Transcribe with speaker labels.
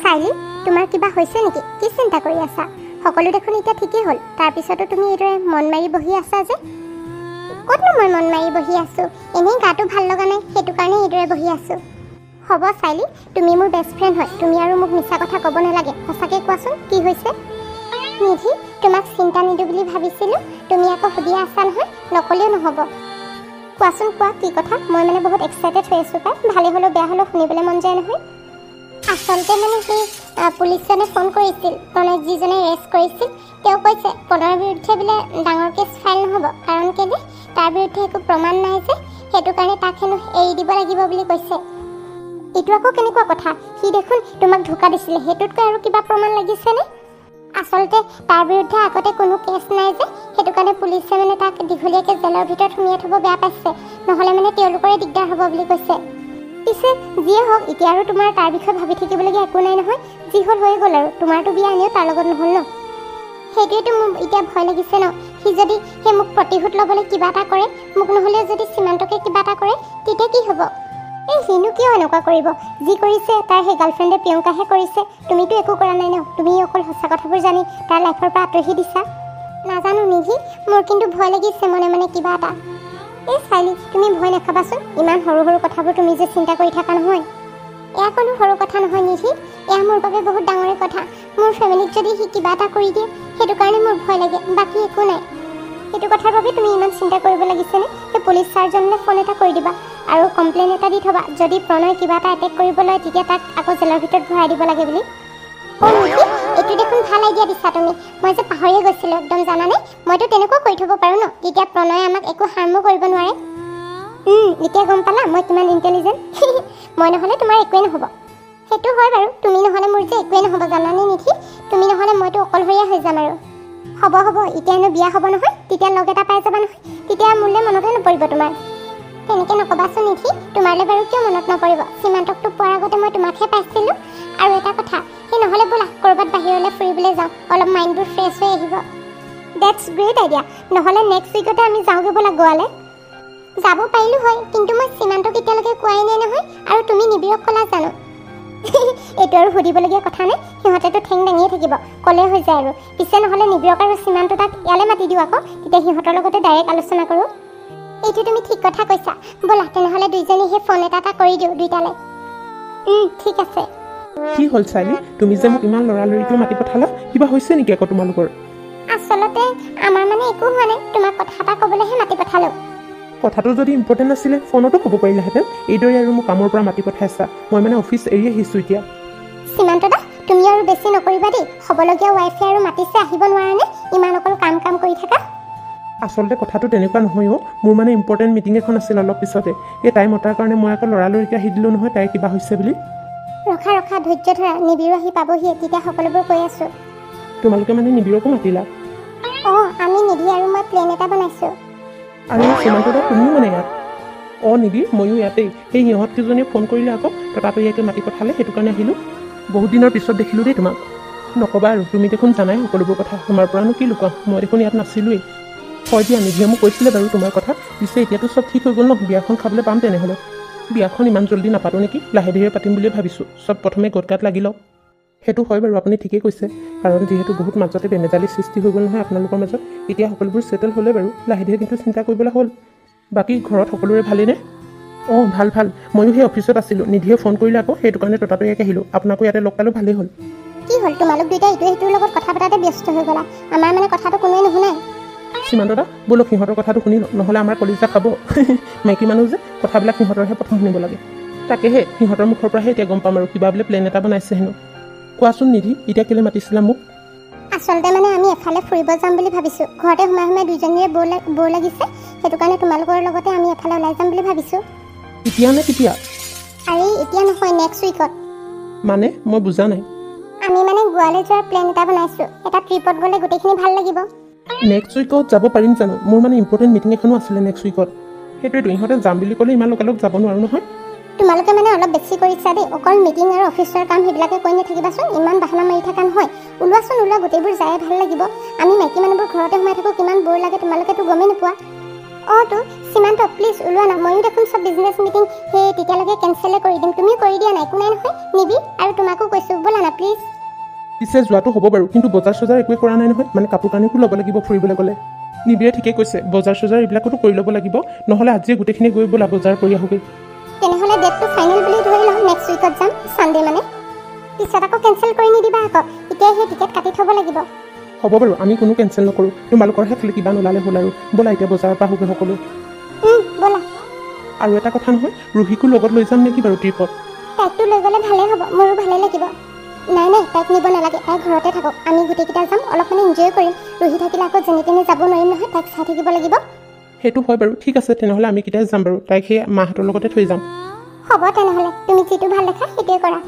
Speaker 1: চাইলি তোমাৰ কিবা হৈছে নেকি? কি চিন্তা কৰি আছা? সকলো দেখোন এতিয়া ঠিকেই হ'ল। তাৰপিছতো তুমি এইদৰে মন মাৰি বহি আছা যে? ক'তনো মই মন মাৰি বহি আছোঁ? এনেই গাটো ভাল লগা নাই, সেইটো কাৰণে এইদৰে বহি আছোঁ। হ'ব চাইলি, তুমি মোৰ বেষ্ট ফ্ৰেণ্ড হয়, তুমি আৰু মোক মিছা কথা ক'ব নালাগে। সঁচাকৈ কোৱাচোন কি হৈছে? নিধি, তোমাক চিন্তা নিদিওঁ বুলি ভাবিছিলোঁ, তুমি আকৌ সুধি আছা নহয়, নক'লেও নহ'ব। কোৱাচোন কোৱা কি কথা? মই মানে বহুত এক্সাইটেড হৈ আছোঁ পাই, ভালে হ'লেও বেয়া হ'লেও শুনিবলৈ মন যায় নহয়। আচলতে মানে সেই পুলিচজনে ফোন কৰিছিল, প্ৰণয়ক যিজনে এৰেষ্ট কৰিছিল, তেওঁ কৈছে প্ৰণয়ৰ বিৰুদ্ধে বোলে ডাঙৰ কেছ ফাইল নহ'ব, কাৰণ কেলে তাৰ বিৰুদ্ধে একো প্ৰমাণ নাই যে, সেইটো কাৰণে তাক হেনো এৰি দিব লাগিব বুলি কৈছে। এইটো আকৌ কেনেকুৱা কথা? সি দেখোন তোমাক ধোকা দিছিলে, সেইটোতকৈ আৰু কিবা প্ৰমাণ লাগিছেনে? আচলতে তাৰ বিৰুদ্ধে আগতে কোনো কেছ নাই যে, সেইটো কাৰণে পুলিচে মানে তাক দীঘলীয়াকৈ জেলৰ ভিতৰত সুমিয়াই থ'ব বেয়া পাইছে, নহ'লে মানে তেওঁলোকৰে দিগদাৰ হ'ব বুলি কৈছে। পিছে যিয়ে হওক, এতিয়া আৰু তোমাৰ তাৰ বিষয়ে ভাবি থাকিবলগীয়া একো নাই নহয়, যি হ'ল হৈ গ'ল আৰু, তোমাৰতো বিয়া এনেও তাৰ লগত নহ'ল ন। সেইটোৱেতো মোৰ এতিয়া ভয় লাগিছে ন, সি যদি সেই মোক প্ৰতিশোধ ল'বলৈ কিবা এটা কৰে, মোক নহ'লেও যদি সীমান্তকে কিবা এটা কৰে, তেতিয়া কি হ'ব? সিনো কিয় এনেকুৱা কৰিব? যি কৰিছে তাৰ সেই গাৰ্লফ্ৰেণ্ডে প্ৰিয়ংকাহে কৰিছে, তুমিতো একো কৰা নাই ন, তুমি অকল সঁচা কথাবোৰ জানি তাৰ লাইফৰ পৰা আঁতৰি দিছা। নাজানো নিধি, মোৰ কিন্তু ভয় লাগিছে মনে মনে কিবা এটা। চাইলি, তুমি ভয় নাখাবাচোন, ইমান সৰু সৰু কথাবোৰ তুমি যে চিন্তা কৰি থাকা নহয়। এয়া কোনো সৰু কথা নহয় নিধি, এয়া মোৰ বাবে বহুত ডাঙৰে কথা। মোৰ ফেমিলিক যদি সি কিবা এটা কৰি দিয়ে, সেইটো কাৰণে মোৰ ভয় লাগে, বাকী একো নাই। সেইটো কথাৰ বাবে তুমি ইমান চিন্তা কৰিব লাগিছেনে? সেই পুলিচ ছাৰজনলৈ ফোন এটা কৰি দিবা আৰু কমপ্লেইন এটা দি থ'বা, যদি প্ৰণয় কিবা এটা এটেক কৰিব লয়, তেতিয়া তাক আকৌ জেলৰ ভিতৰত ভৰাই দিব লাগে বুলি। নিধি, এইটো দেখোন ভাল আইডিয়া দিছা তুমি, মই যে পাহৰিয়ে গৈছিলোঁ একদম, জানানে? মইতো তেনেকুৱা কৰি থ'ব পাৰোঁ ন, তেতিয়া প্ৰণয়ে আমাক একো হাৰ্মো কৰিব নোৱাৰে। এতিয়া গম পালা মই কিমান ইণ্টেলিজেণ্ট? মই নহ'লে তোমাৰ একোৱেই নহ'ব। সেইটো হয় বাৰু, তুমি নহ'লে মোৰ যে একোৱেই নহ'ব জানানে নিধি, তুমি নহ'লে মইতো অকলশৰীয়া হৈ যাম আৰু। হ'ব হ'ব, এতিয়া এনেও বিয়া হ'ব নহয়, তেতিয়া লগ এটা পাই যাবা নহয়, তেতিয়া মোলৈ মনতে নপৰিব তোমাৰ। তেনেকৈ নক'বাচোন নিধি, তোমালৈ বাৰু কিয় মনত নপৰিব? সীমান্তকটো পোৱাৰ আগতে মই তোমাকহে পাইছিলোঁ। আৰু এটা কথা, সেই নহ'লে ব'লা ক'ৰবাত বাহিৰলৈ ফুৰিবলৈ যাওঁ, অলপ মাইণ্ডবোৰ ফ্ৰেছ হৈ আহিব। ডেটছ গ্ৰেট আইডিয়া, নহ'লে নেক্সট উইকতে আমি যাওঁগৈ ব'লা গোৱালৈ। যাব পাৰিলোঁ হয়, কিন্তু মই সীমান্তক এতিয়ালৈকে কোৱাই নাই নহয়, আৰু তুমি নিবিড়ক ক'লা জানো? এইটো আৰু সুধিবলগীয়া কথা নে? সিহঁতেতো ঠেং দাঙিয়ে থাকিব, ক'লে হৈ যায় আৰু। পিছে নহ'লে নিবিড়ক আৰু সীমান্ত তাক ইয়ালৈ মাতি দিওঁ আকৌ, তেতিয়া সিহঁতৰ লগতে ডাইৰেক্ট আলোচনা কৰোঁ। এইটো তুমি ঠিক কথা কৈছা, ব'লা তেনেহ'লে দুইজনী সেই ফোন এটা কৰি দিওঁ দুইটালৈ। ঠিক আছে।
Speaker 2: কি হ'ল চাইলি, তুমি যে মোক ইমান লৰালৰিকৈ মাতি পঠালা, কিবা হৈছে নেকি আকৌ তোমালোকৰ?
Speaker 1: আচলতে আমাৰ মানে একো হোৱা নাই, তোমাক কথা এটা ক'বলৈহে মাতি পঠালোঁ।
Speaker 2: কথাটো যদি ইম্পৰ্টেণ্ট আছিলে ফোনতো ক'ব পাৰিলাহেঁতেন, এইদৰে আৰু মোক কামৰ পৰা মাতি পঠাইছা, মই মানে অফিচ এৰি আহিছোঁ এতিয়া।
Speaker 1: সীমান্ত দা, তুমি আৰু বেছি নকৰিবা দেই, হ'বলগীয়া ৱাইফে আৰু মাতিছে আহিব নোৱাৰানে? ইমান অকল কাম কৰি থাকা।
Speaker 2: আচলতে কথাটো তেনেকুৱা নহয় অ', মোৰ মানে ইম্পৰ্টেণ্ট মিটিং এখন আছিল অলপ পিছতে, এই তাই মতাৰ কাৰণে মই আকৌ লৰালৰিকৈ আহি দিলোঁ নহয় তাইৰ কিবা হৈছে বুলি।
Speaker 1: ৰখা ধৈৰ্য ধৰা, নিবিড়ো আহি পাবহি, তেতিয়া সকলোবোৰ কৈ আছোঁ।
Speaker 2: তোমালোকে মানে নিবিড়কো মাতিলা?
Speaker 1: আমি নিধি আৰু মই প্লেন এটা বনাইছোঁ।
Speaker 2: আৰু সীমান্ত দা তুমিও মানে ইয়াত? নিধি, ময়ো ইয়াতেই। সেই সিহঁত কেইজনীয়ে ফোন কৰিলে আকৌ, ততাতৈয়াকৈ মাতি পঠালে, সেইটো কাৰণে আহিলোঁ। বহুত দিনৰ পিছত দেখিলোঁ দেই তোমাক। নক'বা আৰু, তুমি দেখোন জানাই সকলোবোৰ কথা, তোমাৰ পৰানো কি লুকুৱাম, মই দেখোন ইয়াত নাছিলোঁৱেই। হয় দিয়া, নিধিয়ে মোক কৈছিলে বাৰু তোমাৰ কথা, পিছে এতিয়াতো চব ঠিক হৈ গ'ল ন, বিয়াখন খাবলৈ পাম তেনেহ'লে। বিয়াখন ইমান জল্দি নাপাতোঁ নেকি, লাহে ধীৰে পাতিম বুলিয়ে ভাবিছোঁ, চব প্ৰথমে গোটকাত লাগি লওক। সেইটো হয় বাৰু, আপুনি ঠিকেই কৈছে, কাৰণ যিহেতু বহুত মাজতে বেমেজালি সৃষ্টি হৈ গ'ল নহয় আপোনালোকৰ মাজত, এতিয়া সকলোবোৰ ছেটেল হ'লে বাৰু, লাহে ধীৰে কিন্তু চিন্তা কৰিবলৈ হ'ল। বাকী ঘৰত সকলোৰে ভালেইনে? ভাল, ময়ো সেই অফিচত আছিলোঁ, নিধিয়ে ফোন কৰিলে আকৌ, সেইটো কাৰণে ততাতৈয়াকৈ আহিলোঁ, আপোনাকো ইয়াতে লগ পালোঁ, ভালেই হ'ল।
Speaker 1: কি হ'ল, তোমালোক দুইটা ইটোৱে সিটোৰ লগত কথা পতাতে ব্যস্ত হৈ গ'লা, আমাৰ মানে কথাটো কোনোৱে নুশুনাই।
Speaker 2: সীমান্ত দা, ব'লক সিহঁতৰ কথাটো শুনি লওঁ, নহ'লে আমাৰ কলিজা খাব। মাইকী মানুহ যে, কথাবিলাক সিহঁতৰহে প্ৰথম শুনিব লাগে। তাকেহে, সিহঁতৰ মুখৰ পৰাহে এতিয়া গম পাম আৰু কিবা বোলে প্লেন এটা বনাইছে হেনো। কোৱাচোন নিধি, এতিয়া কেলৈ মাতিছিলা মোক?
Speaker 1: আচলতে মানে আমি এফালে ফুৰিব যাম বুলি ভাবিছোঁ, ঘৰতে সোমাই দুইজনীৰে বৰ লাগিছে, সেইটো কাৰণে তোমালোকৰ লগতে আমি এফালে ওলাই যাম বুলি ভাবিছোঁ।
Speaker 2: এতিয়া নে কেতিয়া?
Speaker 1: আৰে এতিয়া নহয়, নেক্সট উইকত।
Speaker 2: মানে মই বুজা নাই।
Speaker 1: আমি মানে গোৱালৈ যোৱাৰ প্লেন এটা বনাইছোঁ, এটা ট্ৰিপত গ'লে গোটেইখিনি ভাল লাগিব।
Speaker 2: নেক্সট উইকত যাব পাৰিম জানো? মোৰ মানে ইম্পৰ্টেণ্ট মিটিং এখনো আছিলে নেক্সট উইকত। সেইটোৱেতো, ইহঁতে যাম বুলি ক'লে ইমান লগালগ যাব নোৱাৰোঁ নহয়।
Speaker 1: তোমালোকে মানে অলপ বেছি কৰিছা দেই, অকল মিটিং আৰু অফিচৰ কাম সেইবিলাকে কৈ নাথাকিবাচোন, ইমান বাহানা মাৰি থকা নহয়। ওলোৱা, গোটেইবোৰ যাই ভাল লাগিব। আমি মাইকী মানুহবোৰ ঘৰতে সোমাই থাকোঁ, কিমান বৰ লাগে তোমালোকেতো গমেই নোপোৱা। তো সীমান্ত প্লিজ ওলোৱা না, ময়ো দেখোন চব বিজনেছ মিটিং সেই তেতিয়ালৈকে কেঞ্চেলে কৰি দিম, তুমিও কৰি দিয়া নাই, একো নাই নহয়। নিবি আৰু তোমাকো কৈছোঁ, ব'লা না
Speaker 2: পিছে যোৱাটো হ'ব বাৰু, কিন্তু বজাৰ চজাৰ একোৱে কৰা নাই নহয়, মানে কাপোৰ কানিটো ল'ব লাগিব ফুৰিবলৈ গ'লে। নিবিৰে ঠিকেই কৈছে, বজাৰ চজাৰ এইবিলাকতো কৰি ল'ব লাগিব, নহ'লে আজিয়ে গোটেইখিনি গৈ ব'লা বজাৰ কৰি আহোগৈ।
Speaker 1: তেনেহ'লে ডেটটো ফাইনেল বুলি ধৰি লওঁ, নেক্সট উইকত যাম, ছানডে মানে। পিছত আকৌ কেঞ্চেল কৰি নিদিবা আকৌ, এতিয়া সেই টিকেট কাটি থ'ব লাগিব।
Speaker 2: হ'ব বাৰু, আমি কোনো কেঞ্চেল নকৰোঁ, তোমালোকৰহে খালি কিবা নোলালে হ'ল আৰু। ব'লা এতিয়া বজাৰৰ পৰা আহোগৈ সকলো।
Speaker 1: ব'লা।
Speaker 2: আৰু এটা কথা নহয়, ৰুহিকো লগত লৈ যাম নেকি বাৰু ট্ৰিপত?
Speaker 1: তাইকটো লৈ গ'লে ভালেই হ'ব, মোৰো ভালেই লাগিব। নাই তাইক নিব নালাগে, তাই ঘৰতে থাকক, আমি গোটেইকেইটা যাম, অলপ মানে এনজয় কৰিম। ৰুহি থাকিলে আকৌ যেনে তেনে যাব নোৱাৰিম নহয়, তাইক চাই থাকিব লাগিব।
Speaker 2: সেইটো হয় বাৰু, ঠিক আছে তেনেহ'লে আমি কেইটাই যাম বাৰু, তাইক সেই মাহঁতৰ লগতে থৈ যাম।
Speaker 1: হ'ব তেনেহ'লে, তুমি যিটো ভাল দেখা সেইটোৱে কৰা।